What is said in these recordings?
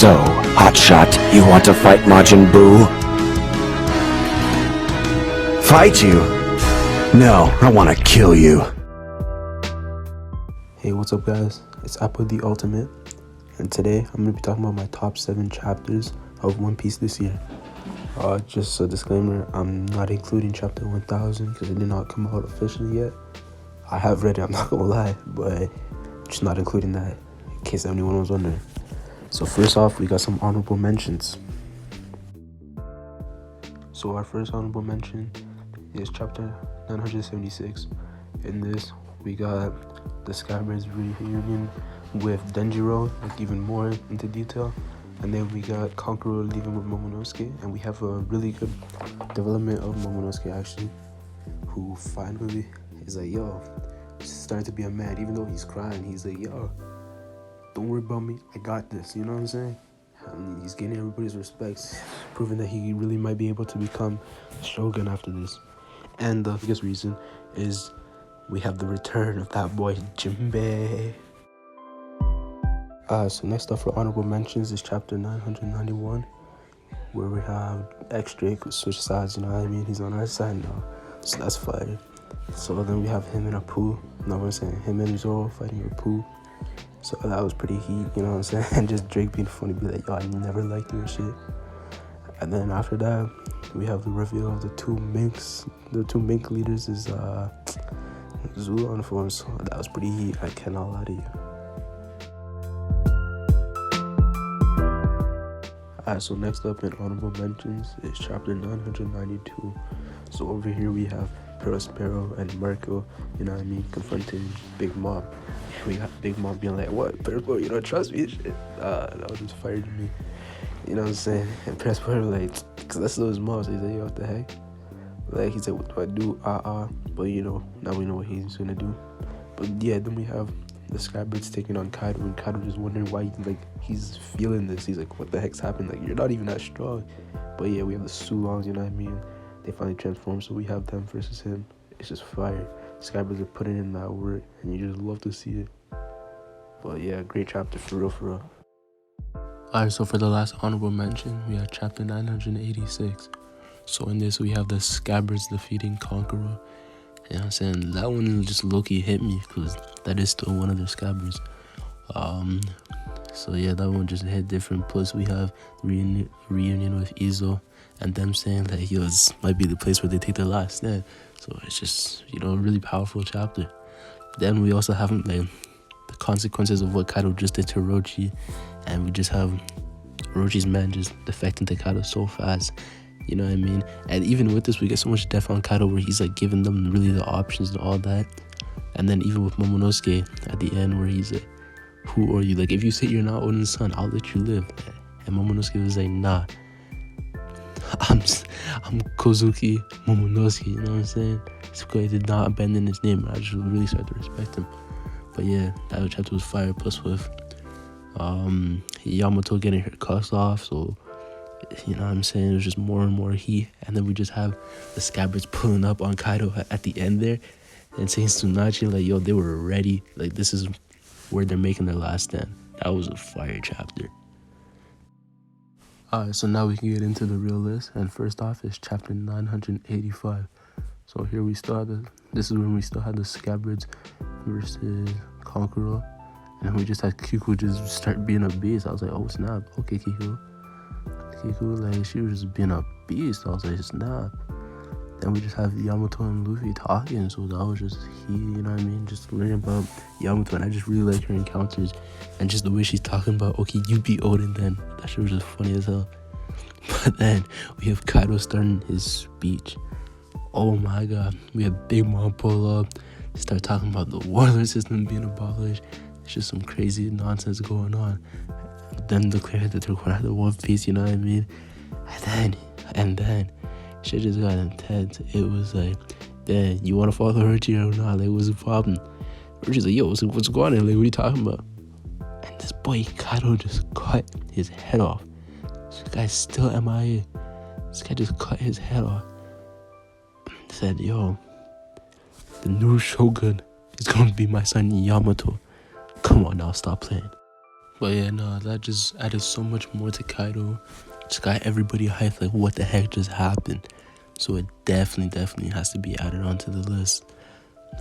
So, Hotshot, you want to fight Majin Buu? Fight you? No, I want to kill you. Hey, what's up guys? It's Apple the Ultimate, and today I'm going to be talking about my top 7 chapters of One Piece this year. Just a disclaimer, I'm not including chapter 1000 because it did not come out officially yet. I have read it, I'm not going to lie, but just not including that in case anyone was wondering. So first off, we got some honorable mentions. So our first honorable mention is chapter 976. In this, we got the Skybear's reunion with Denjiro, like even more into detail. And then we got Kankuro leaving with Momonosuke, and we have a really good development of Momonosuke actually, who finally is like, yo, starting to be a man, even though he's crying. He's like, yo, don't worry about me, I got this, you know what I'm saying? And he's gaining everybody's respect, proving that he really might be able to become Shogun after this. And the biggest reason is we have the return of that boy Jinbei. So next up for honorable mentions is chapter 991, where we have X-Drake switch sides, you know what I mean? He's on our side now, so that's fire. So then we have him and Apu, no, I'm saying him and Zoro fighting Apu. So that was pretty heat, you know what I'm saying? And just Drake being funny, be like, yo, I never liked you and shit. And then after that, we have the reveal of the two minks. The two mink leaders is Zulu on form, so that was pretty heat, I cannot lie to you. Alright, so next up in honorable mentions is chapter 992. So over here we have Perospero and Marco, you know what I mean, confronting Big Mom. We got Big Mom being like, what, Perospero, you don't trust me? Shit. That was just fired to me. You know what I'm saying? And Perospero like, cause that's still his mom, so he's like, yo, what the heck? Like, he said, what do I do? But you know, now we know what he's gonna do. But yeah, then we have the Skybeards taking on Kaido, and Kaido just wondering why he's feeling this. He's like, what the heck's happened? Like, you're not even that strong. But yeah, we have the Sulongs, you know what I mean? They finally transform, so we have them versus him. It's just fire. Skybeards are putting in that work, and you just love to see it. But yeah, great chapter, for real, for real. Alright, so for the last honorable mention, we have chapter 986. So in this, we have the Skybeards defeating Kankuro. You know what I'm saying? That one just low-key hit me, because that is still one of their Skybeards. So yeah, that one just hit different. Plus, we have reunion with Izo, and them saying that, yo, this might be the place where they take their last stand. So it's just, you know, a really powerful chapter. Then we also have, like, the consequences of what Kaido just did to Orochi, and we just have Orochi's men just defecting to Kaido so fast. You know what I mean? And even with this, we get so much depth on Kaido where he's like giving them really the options and all that. And then even with Momonosuke at the end where he's like, who are you? Like, if you say you're not Odin's son, I'll let you live. And Momonosuke was like, nah, I'm Kozuki Momonosuke, you know what I'm saying? It's because he did not abandon his name. I just really started to respect him. But yeah, that chapter was fire. Plus with Yamato getting her cuffs off, so you know what I'm saying, there's just more and more heat. And then we just have the Skybeards pulling up on Kaido at the end there and saying Tsunachi, like, yo, they were ready, like, this is where they're making their last stand. That was a fire chapter. Alright, so now we can get into the real list, and first off is chapter 985. So here we started. This is when we still had the Skybeards versus Kankuro, and then we just had Kiku just start being a beast. I was like, oh snap, okay Kiku, like, she was just being a beast. I was like, snap. Then we just have Yamato and Luffy talking, so that was just you know what I mean, just learning about Yamato, and I just really like her encounters, and just the way she's talking about, okay, you beat Odin then. That shit was just funny as hell. But then we have Kaido starting his speech. Oh my god, we have Big Mom pull up, start talking about the warlord system being abolished. It's just some crazy nonsense going on. Then declare that they're going after One Piece, you know what I mean? And then shit just got intense. It was like, damn, you want to follow Orochi or not? Like, what's the problem? Orochi's like, yo, what's going on? Like, what are you talking about? And this boy Kaido just cut his head off. This guy's still MIA. This guy just cut his head off. Said, yo, the new Shogun is going to be my son Yamato. Come on now, stop playing. But yeah, no, that just added so much more to Kaido. Just got everybody hyped, like what the heck just happened. So it definitely has to be added onto the list.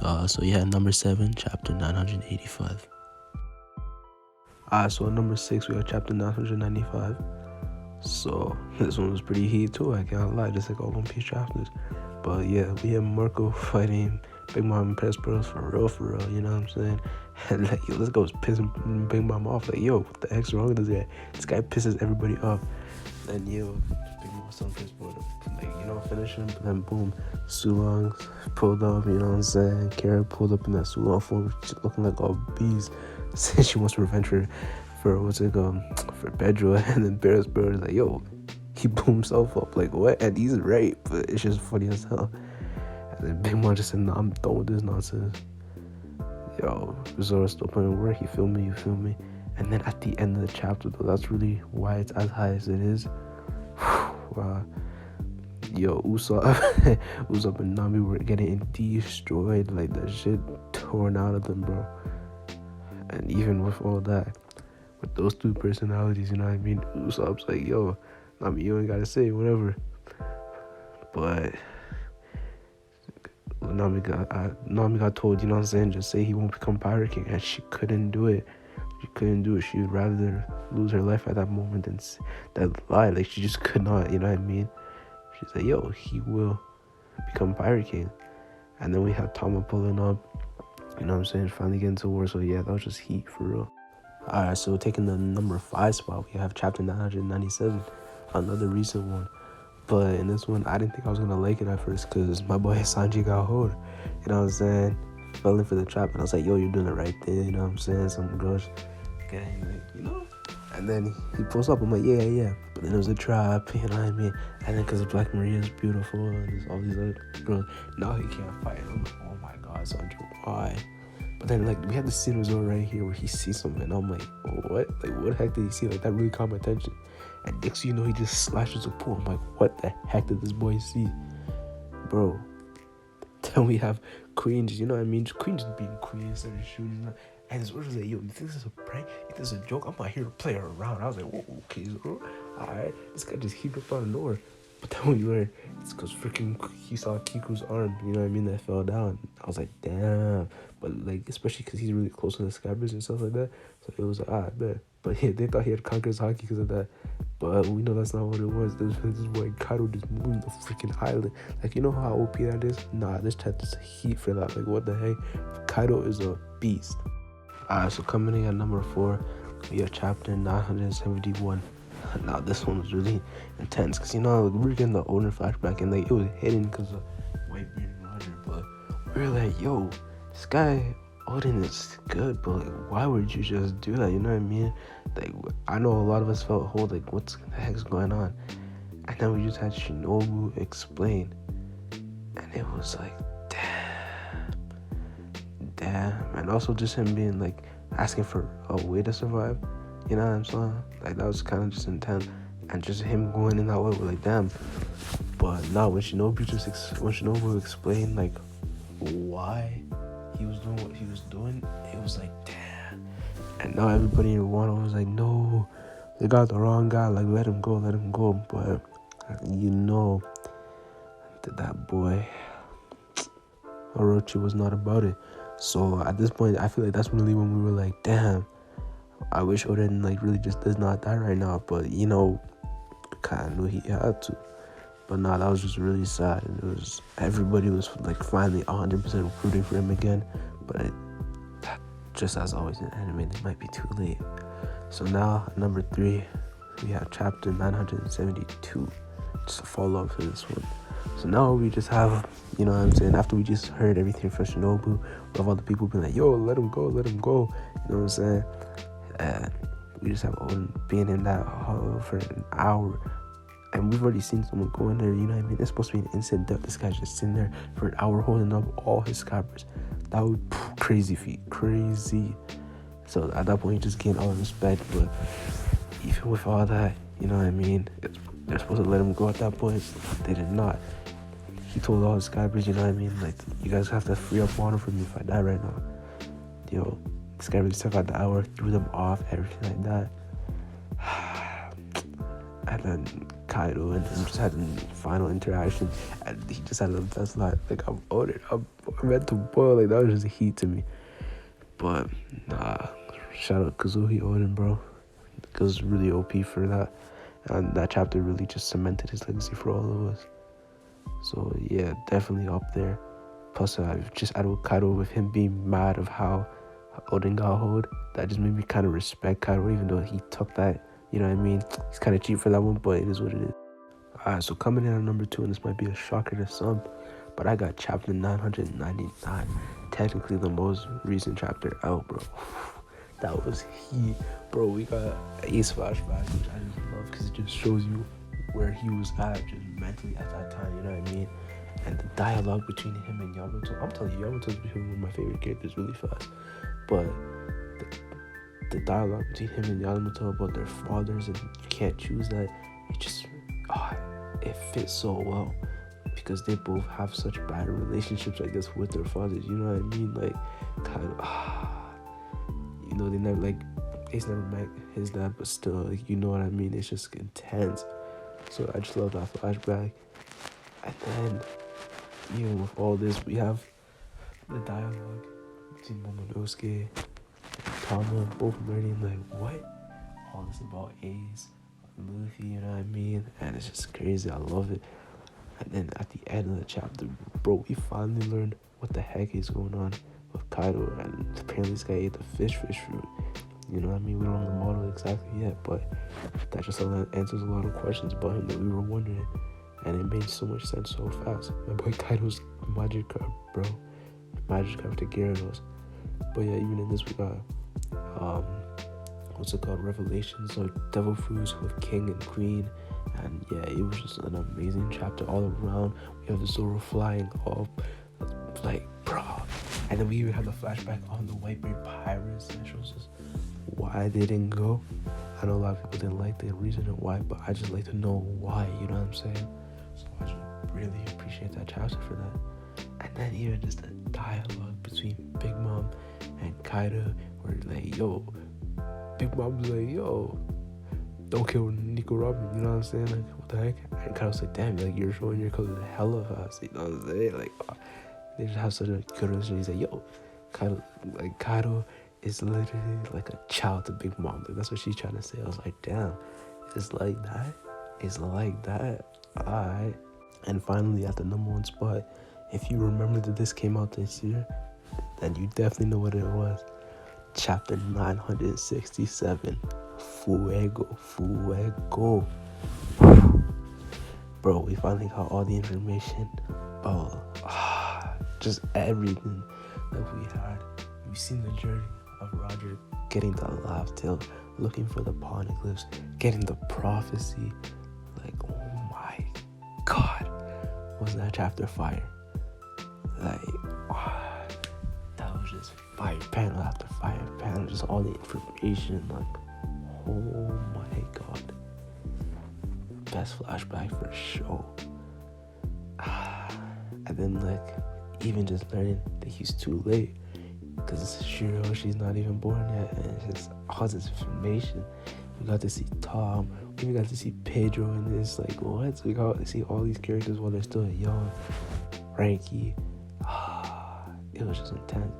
So yeah, number 7, chapter 985. So at number 6 we have chapter 995. So this one was pretty heat too, I can't lie, just like all One Piece chapters. But yeah, we have Marco fighting Big Mom and Peros for real, you know what I'm saying? And like, yo, let's go pissing Big Mom off. Like, yo, what the heck's wrong with this guy? This guy pisses everybody off. And yo, Big Mom was so pissed, but like, you know, finish him. But then boom, Sulong pulled up, you know what I'm saying? Kara pulled up in that Sulong form, looking like all bees. Saying she wants revenge for Pedro. And then Bear's brother is like, yo, he blew himself up. Like, what? And he's right, but it's just funny as hell. And then Big Mom just said, nah, I'm done with this nonsense. Yo, Zoro's still putting in work, you feel me? And then at the end of the chapter, though, that's really why it's as high as it is. Yo, Usopp and Nami were getting destroyed, like that shit torn out of them, bro. And even with all that, with those two personalities, you know what I mean? Usopp's like, yo, Nami, you ain't gotta say whatever. But Nami got told, you know what I'm saying, just say he won't become Pirate King, and she couldn't do it. She would rather lose her life at that moment than that lie. Like, she just could not, you know what I mean? She's like, yo, he will become Pirate King. And then we have Tama pulling up, you know what I'm saying, finally getting to war. So yeah, that was just heat for real. Alright, so taking the number 5 spot, we have chapter 997, another recent one. But in this one, I didn't think I was going to like it at first because my boy Sanji got hold. You know what I'm saying? Fell in for the trap, and I was like, yo, you're doing the right thing, you know what I'm saying? Some girls getting, like, you know? And then he pulls up, I'm like, yeah. But then it was a trap, you know what I mean? And then because Black Maria is beautiful and there's all these other girls, now he can't fight. I'm like, oh my God, Sanji, why? But then, like, we had the scene right here where he sees something, and I'm like, what? Like, what the heck did he see? Like, that really caught my attention. And next you know, he just slashes a pool. I'm like, what the heck did this boy see? Bro. Then we have Queen, you know what I mean? Queen just being Queen, started shooting. And his orders like, yo, you think this is a prank? You think this is a joke? I'm not here to play around. I was like, whoa, okay, so, alright. This guy just heaped up out of nowhere. But then we learned, it's because freaking he saw Kiku's arm, you know what I mean, that fell down. I was like, damn. But, like, especially because he's really close to the Scabbers and stuff like that. So it was like, I bet. But yeah, they thought he had conquered his hockey because of that. But we know that's not what it was. This boy Kaido just moved the freaking island. Like, you know how OP that is? Nah, this chat is heat for that. Like, what the heck? Kaido is a beast. Alright, so coming in at number 4, we have chapter 971. Now, this one was really intense because, you know, we were getting the owner flashback and, like, it was hidden because of Whitebeard and Roger. But we were like, yo, this guy Odin is good, but like, why would you just do that? You know what I mean? Like, I know a lot of us felt, like, what's the heck's going on? And then we just had Shinobu explain, and it was like, damn. And also just him being like asking for a way to survive. You know what I'm saying? Like, that was kind of just intense, and just him going in that way, we're like, damn. But now when Shinobu explained like why he was doing what he was doing, it was like, damn. And now everybody in Wano was like, no, they got the wrong guy, like, let him go. But you know that boy Orochi was not about it. So at this point, I feel like that's really when we were like, damn, I wish Oden like really just does not die right now. But you know, kind of knew he had to. But nah, that was just really sad. And everybody was like finally 100% rooting for him again. But just as always in anime, it might be too late. So now, number 3, we have chapter 972. Just a follow-up for this one. So now we just have, you know what I'm saying, after we just heard everything from Shinobu, we have all the people being like, yo, let him go. You know what I'm saying? And we just have Oden being in that hall for an hour. And we've already seen someone go in there, you know what I mean? It's supposed to be an instant death. This guy's just sitting there for an hour holding up all his scabbers. That would crazy feat. Crazy. So at that point, you just gain all respect. But even with all that, you know what I mean? They're supposed to let him go at that point. They did not. He told all his scabbers, you know what I mean? Like, you guys have to free up water for me if I die right now. Yo, This guy really took out the hour, threw them off, everything like that. And then Kaido and him just had a final interaction, and he just had the best line. Like, I'm on it. I'm meant to boil. Like, that was just heat to me. But nah, shout out Kazuhi Oden, bro. Because really OP for that. And that chapter really just cemented his legacy for all of us. So yeah, definitely up there. Plus, I've just added Kaido with him being mad of how Oden got hold. That just made me kind of respect Kaido, even though he took that. You know what I mean? He's kind of cheap for that one, but it is what it is. Alright, so coming in at number 2, and this might be a shocker to some, but I got chapter 999. Technically the most recent chapter out, bro. That was heat. Bro, we got Ace flashback, which I just love because it just shows you where he was at just mentally at that time, you know what I mean? And the dialogue between him and Yamato, I'm telling you, Yamato's becoming one of my favorite characters really fast. But the dialogue between him and Yamato about their fathers, and you can't choose that, it just, it fits so well. Because they both have such bad relationships, I guess, with their fathers, you know what I mean? Like, kind of, you know, they never, like, Ace never met his dad, but still, like, you know what I mean? It's just intense. So I just love that flashback. And then, even with all this, we have the dialogue between Momonosuke and Tama, both learning, like, what? All this about Ace, Luffy, you know what I mean? And it's just crazy, I love it. And then at the end of the chapter, bro, we finally learned what the heck is going on with Kaido. And apparently this guy ate the fish fruit. You know what I mean? We don't know the model exactly yet, but that just answers a lot of questions about him that we were wondering. And it made so much sense so fast. My boy Kaido's magic card, bro. Magic card to Gyarados. But yeah, even in this we got, what's it called? Revelations of Devil Fruits with King and Queen. And yeah, it was just an amazing chapter all around. We have Zoro flying up, like, bro. And then we even have the flashback on the Whitebeard Pirates that shows us why they didn't go. I know a lot of people didn't like the reason and why, but I just like to know why, you know what I'm saying? So I just really appreciate that chapter for that. And then even just the dialogue between Big Mom and Kaido, where like, yo, Big Mom's like, yo, don't kill Nico Robin, you know what I'm saying? Like, what the heck? And Kaido's like, damn, like, you're showing your colors hella fast, you know what I'm saying? Like, they just have such a good relationship. He's like, yo, Kaido is literally like a child to Big Mom. Like, that's what she's trying to say. I was like, damn, it's like that? It's like that? Alright. And finally, at the number 1 spot, if you remember that this came out this year, then you definitely know what it was. Chapter 967. Fuego. Bro, we finally got all the information about just everything that we had. We've seen the journey of Roger getting the Laugh Tale, looking for the Poneglyphs, getting the prophecy. Like, oh my god, was that chapter fire? Like, that was just fire panel after fire panel, just all the information. Like, oh my god, best flashback for sure. And then, like, even just learning that he's too late, because Shiro, she's not even born yet, and it's just all this information. We got to see Tom, we even got to see Pedro in this. Like, what? We got to see all these characters while they're still young. Frankie, it was just intense.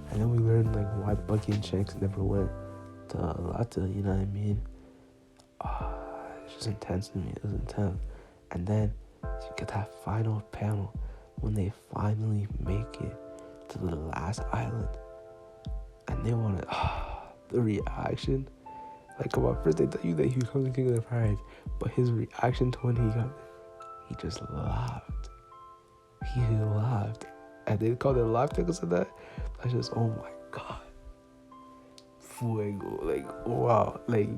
And then we learned, like, why Bucky and Shanks never went to Lata, you know what I mean? It's just intense to me. It was intense. And then you get that final panel when they finally make it to the last island, and they want to, the reaction. Like, come on, first they tell you that he becomes the king of the pirates, but his reaction to when he got there, he just laughed. He laughed. And they called it laughter because of that. That's just, oh my god. Fuego. Like, wow. Like,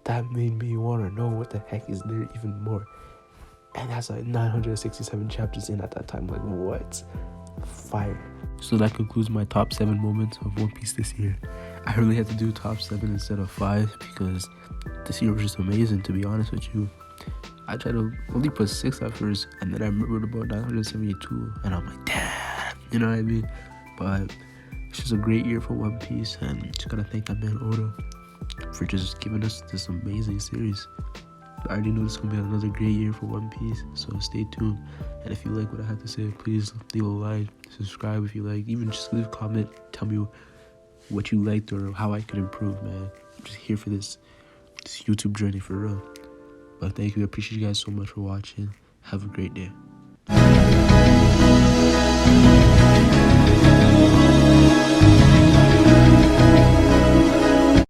that made me want to know what the heck is there even more. And that's like 967 chapters in at that time. Like, what? Fire. So that concludes my top 7 moments of One Piece this year. I really had to do top 7 instead of 5 because this year was just amazing, to be honest with you. I tried to only put 6 at first, and then I remembered about 972, and I'm like, damn, you know what I mean? But it's just a great year for One Piece, and just gotta thank that man Oda for just giving us this amazing series. I already know this is gonna be another great year for One Piece, so stay tuned. And if you like what I had to say, please leave a like, subscribe if you like, even just leave a comment, tell me what you liked or how I could improve, man. I'm just here for this YouTube journey for real. But thank you, I appreciate you guys so much for watching. Have a great day.